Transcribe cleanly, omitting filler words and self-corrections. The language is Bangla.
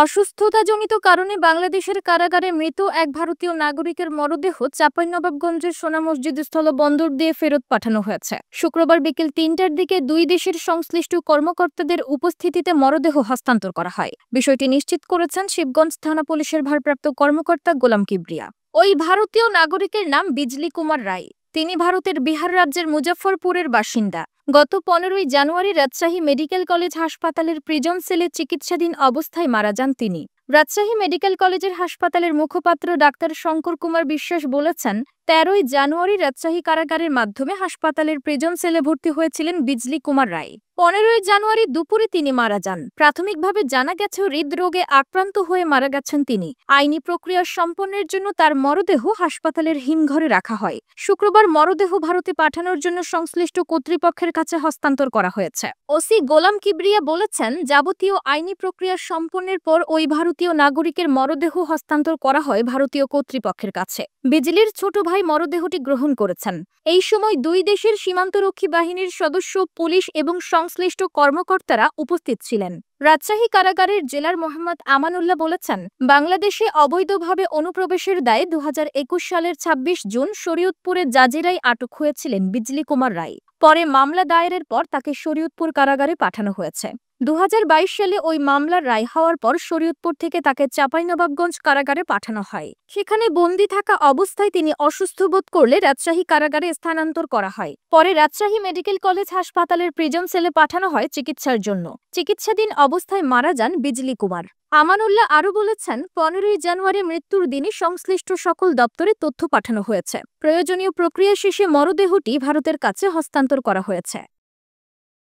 অসুস্থতাজনিত কারণে বাংলাদেশের কারাগারে মৃত এক ভারতীয় নাগরিকের মরদেহ চাঁপাইনবাবগঞ্জের সোনা মসজিদ স্থলবন্দর দিয়ে ফেরত পাঠানো হয়েছে। শুক্রবার বিকেল ৩টার দিকে দুই দেশের সংশ্লিষ্ট কর্মকর্তাদের উপস্থিতিতে মরদেহ হস্তান্তর করা হয়। বিষয়টি নিশ্চিত করেছেন শিবগঞ্জ থানা পুলিশের ভারপ্রাপ্ত কর্মকর্তা গোলাম কিবরিয়া। ওই ভারতীয় নাগরিকের নাম বিজলি কুমার রায়। তিনি ভারতের বিহার রাজ্যের মুজফ্ফরপুরের বাসিন্দা। গত ১৫ই জানুয়ারি রাজশাহী মেডিকেল কলেজ হাসপাতালের প্রিজন সেলে চিকিৎসাধীন অবস্থায় মারা যান তিনি। রাজশাহী মেডিকেল কলেজের হাসপাতালের মুখপাত্র ডাক্তার শঙ্কর কুমার বিশ্বাস বলেছেন, ১৩ই জানুয়ারি রাজশাহী কারাগারের মাধ্যমে হাসপাতালের প্রিজন সেলে ভর্তি হয়েছিলেন বিজলি কুমার রায়। ১৫ই জানুয়ারি দুপুরে তিনি মারা যান। প্রাথমিকভাবে জানা গেছে হৃদরোগে আক্রান্ত হয়ে মারা গেছেন তিনি। আইনি প্রক্রিয়া সম্পন্নের জন্য তার মরদেহ হাসপাতালের হিমঘরে রাখা হয়। শুক্রবার মরদেহ ভারতে পাঠানোর জন্য সংশ্লিষ্ট কর্তৃপক্ষের কাছে হস্তান্তর করা হয়েছে। ওসি গোলাম কিবরিয়া বলেছেন, যাবতীয় আইনি প্রক্রিয়া সম্পন্নের পর ওই ভারতীয় নাগরিকের মরদেহ হস্তান্তর করা হয় ভারতীয় কর্তৃপক্ষের কাছে। বিজলির ছোট ভাই মরদেহটি গ্রহণ করেছেন। এই সময় দুই দেশের সীমান্তরক্ষী বাহিনীর সদস্য, পুলিশ এবং সংশ্লিষ্ট কর্মকর্তারা উপস্থিত ছিলেন। রাজশাহী কারাগারের জেলার মোহাম্মদ আমানুল্লাহ বলেছেন, বাংলাদেশে অবৈধভাবে অনুপ্রবেশের দায়ে ২০২১ সালের ২৬ জুন শরীয়তপুরে জাজিরায় আটক হয়েছিলেন বিজলি কুমার রায়। পরে মামলা দায়েরের পর তাকে শরীয়তপুর কারাগারে পাঠানো হয়েছে। ২০২২ সালে ওই মামলার রায় হওয়ার পর শরীয়তপুর থেকে তাকে চাঁপাইনবাবগঞ্জ কারাগারে পাঠানো হয়। সেখানে বন্দী থাকা অবস্থায় তিনি অসুস্থ বোধ করলে রাজশাহী কারাগারে স্থানান্তর করা হয়। পরে রাজশাহী মেডিকেল কলেজ হাসপাতালের প্রিজন সেলে পাঠানো হয় চিকিৎসার জন্য। চিকিৎসাধীন অবস্থায় মারা যান বিজলি কুমার। আমানুল্লাহ আরও বলেছেন, ১৫ই জানুয়ারি মৃত্যুর দিনই সংশ্লিষ্ট সকল দপ্তরে তথ্য পাঠানো হয়েছে। প্রয়োজনীয় প্রক্রিয়া শেষে মরদেহটি ভারতের কাছে হস্তান্তর করা হয়েছে।